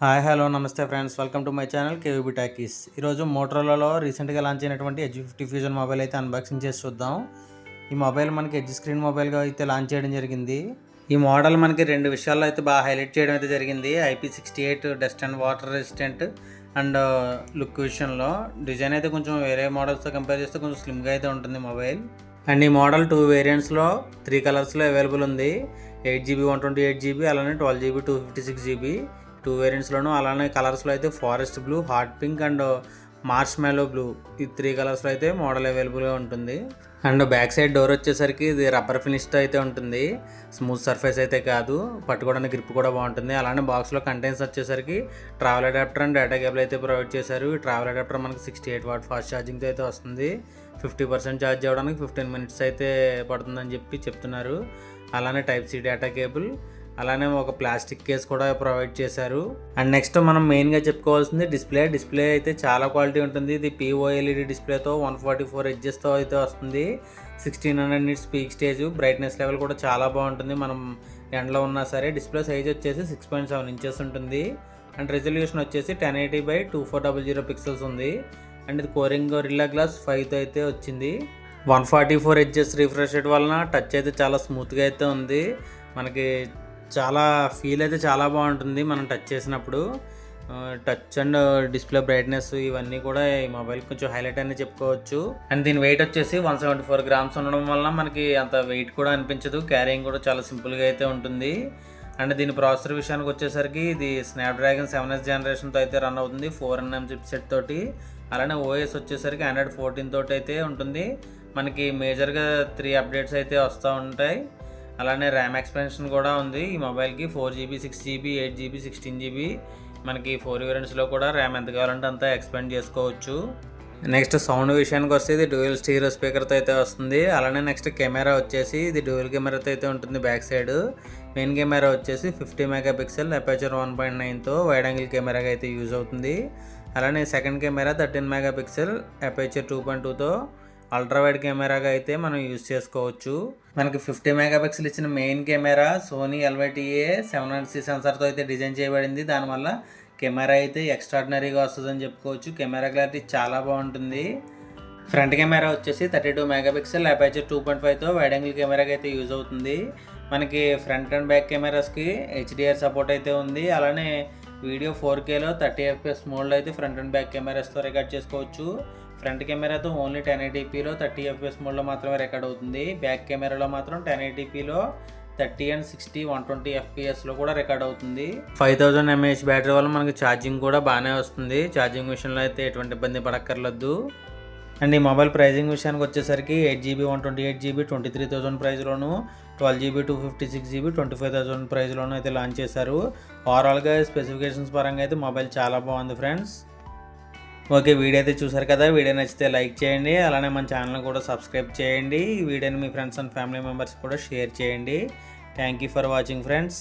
Hi hello నమస్తే friends, welcome to my channel KVB talkies. ఈరోజు మోటరోలాలో రీసెంట్గా లాంచ్ అయినటువంటి ఎడ్జ్ 50 ఫ్యూజన్ మొబైల్ అయితే అన్బాక్సింగ్ చేసి చూద్దాం. ఈ మొబైల్ మనకి ఎడ్జ్ స్క్రీన్ మొబైల్గా అయితే లాంచ్ చేయడం జరిగింది. ఈ మోడల్ మనకి రెండు విషయాల్లో అయితే బాగా హైలైట్ చేయడం అయితే జరిగింది. IP68 dust and water resistant and look విషయంలో డిజైన్ అయితే కొంచెం వేరే మోడల్స్తో కంపేర్ చేస్తే కొంచెం స్లిమ్గా అయితే ఉంటుంది మొబైల్. అండ్ ఈ మోడల్ 2 వేరియంట్స్లో 3 కలర్స్లో అవైలబుల్ ఉంది. 8GB 128GB అలానే 12GB 256GB 2 వేరియంట్స్లోను. అలానే కలర్స్లో అయితే forest blue, hot pink and marshmallow blue, ఈ 3 కలర్స్లో అయితే మోడల్ అవైలబుల్గా ఉంటుంది. అండ్ బ్యాక్ సైడ్ డోర్ వచ్చేసరికి ఇది రబ్బర్ ఫినిష్తో అయితే ఉంటుంది. స్మూత్ సర్ఫేస్ అయితే కాదు, పట్టుకోవడానికి గ్రిప్ కూడా బాగుంటుంది. అలానే బాక్స్లో కంటెంట్స్ వచ్చేసరికి travel adapter and data cable అయితే ప్రొవైడ్ చేశారు. ఈ ట్రావెల్ అడాప్టర్ మనకి 68 వాట్ ఫాస్ట్ ఛార్జింగ్తో అయితే వస్తుంది. 50% ఛార్జ్ అవ్వడానికి 15 మినిట్స్ అయితే పడుతుందని చెప్తున్నారు. అలానే టైప్ సి డేటా కేబుల్, అలానే ఒక ప్లాస్టిక్ కేస్ కూడా ప్రొవైడ్ చేశారు. అండ్ నెక్స్ట్ మనం మెయిన్గా చెప్పుకోవాల్సింది డిస్ప్లే అయితే చాలా క్వాలిటీ ఉంటుంది. ఇది POLED డిస్ప్లేతో 144 హెడ్జెస్తో అయితే వస్తుంది. 1600 nits peak stage, brightness level కూడా చాలా బాగుంటుంది. మనం ఎండలో ఉన్నా సరే. డిస్ప్లే సైజ్ వచ్చేసి 6.7 ఇంచెస్ ఉంటుంది. అండ్ రెజల్యూషన్ వచ్చేసి 1080x2400 పిక్సెల్స్ ఉంది. అండ్ ఇది కోరింగ్ గొరిల్లా గ్లాస్ 5తో అయితే వచ్చింది. 144 హెడ్జెస్ రిఫ్రెష్ రేట్ వలన టచ్ అయితే చాలా స్మూత్గా అయితే ఉంది. మనకి చాలా ఫీల్ అయితే చాలా బాగుంటుంది మనం టచ్ చేసినప్పుడు. టచ్ అండ్ డిస్ప్లే బ్రైట్నెస్ ఇవన్నీ కూడా ఈ మొబైల్ కొంచెం హైలైట్ అని చెప్పుకోవచ్చు. అండ్ దీని వెయిట్ వచ్చేసి 174 గ్రామ్స్ ఉండడం వల్ల మనకి అంత వెయిట్ కూడా అనిపించదు. క్యారింగ్ కూడా చాలా సింపుల్గా అయితే ఉంటుంది. అండ్ దీని ప్రాసెసర్ విషయానికి వచ్చేసరికి ఇది స్నాప్డ్రాగన్ 7th జనరేషన్తో అయితే రన్ అవుతుంది, 4nm చిప్సెట్ తోటి. అలానే OS వచ్చేసరికి Android 14 తోటి అయితే ఉంటుంది. మనకి మేజర్గా 3 అప్డేట్స్ అయితే వస్తూ ఉంటాయి. అలానే ర్యామ్ ఎక్స్పెన్షన్ కూడా ఉంది ఈ మొబైల్కి. 4GB 6GB 8GB 16GB. మనకి 4 వేరియంట్స్లో కూడా ర్యామ్ ఎంత కావాలంటే అంత ఎక్స్పెండ్ చేసుకోవచ్చు. నెక్స్ట్ సౌండ్ విషయానికి వస్తే ఇది డ్యూయల్ స్టీరియో స్పీకర్తో అయితే వస్తుంది. అలానే నెక్స్ట్ కెమెరా వచ్చేసి ఇది డ్యూయల్ కెమెరాతో అయితే ఉంటుంది బ్యాక్ సైడ్. మెయిన్ కెమెరా వచ్చేసి 50 మెగాపిక్సెల్ అపేచర్ 1.9తో వైడ్ యాంగిల్ కెమెరాగా అయితే యూజ్ అవుతుంది. అలానే సెకండ్ కెమెరా 13 మెగాపిక్సెల్ అపేచర్ 2.2తో అల్ట్రా వైడ్ కెమెరాగా అయితే మనం యూజ్ చేసుకోవచ్చు. మనకి 50 మెగాపిక్సెల్ ఇచ్చిన main camera Sony LYTA 700C సెన్సార్తో అయితే డిజైన్ చేయబడింది. దానివల్ల కెమెరా అయితే ఎక్స్ట్రాడినరీగా వస్తుందని చెప్పుకోవచ్చు. కెమెరా క్లారిటీ చాలా బాగుంటుంది. ఫ్రంట్ కెమెరా వచ్చేసి 32 మెగాపిక్సెల్ అపేచర్ 2.5తో వైడ్ యాంగిల్ కెమెరాగా అయితే యూజ్ అవుతుంది. మనకి ఫ్రంట్ అండ్ బ్యాక్ కెమెరాస్కి HDR సపోర్ట్ అయితే ఉంది. అలానే వీడియో 4Kలో 30fps మోడ్లో అయితే ఫ్రంట్ అండ్ బ్యాక్ కెమెరాస్తో రికార్డ్ చేసుకోవచ్చు. ఫ్రంట్ కెమెరాతో ఓన్లీ 1080pలో 30fps మోడ్లో మాత్రమే రికార్డ్ అవుతుంది. బ్యాక్ కెమెరాలో మాత్రం 1080pలో 30 and 60 120fpsలో కూడా రికార్డ్ అవుతుంది. 5000 mAh బ్యాటరీ వల్ల మనకి ఛార్జింగ్ కూడా బాగానే వస్తుంది. ఛార్జింగ్ విషయంలో అయితే ఎటువంటి ఇబ్బంది పడక్కర్లేదు. అండ్ ఈ మొబైల్ ప్రైజింగ్ విషయానికి వచ్చేసరికి 8GB 128GB 23,000 ప్రైస్లోను, 12GB 256GB 25,000 ప్రైస్లోను అయితే లాంచ్ చేశారు. ఓవరాల్గా స్పెసిఫికేషన్స్ పరంగా అయితే మొబైల్ చాలా బాగుంది ఫ్రెండ్స్. ఓకే, వీడియో అయితే చూసారు కదా. వీడియో నచ్చితే లైక్ చేయండి. అలానే మన ఛానల్ కూడా సబ్స్క్రైబ్ చేయండి. ఈ వీడియోని మీ ఫ్రెండ్స్ అండ్ ఫ్యామిలీ మెంబర్స్ కూడా షేర్ చేయండి. Thank you for watching friends.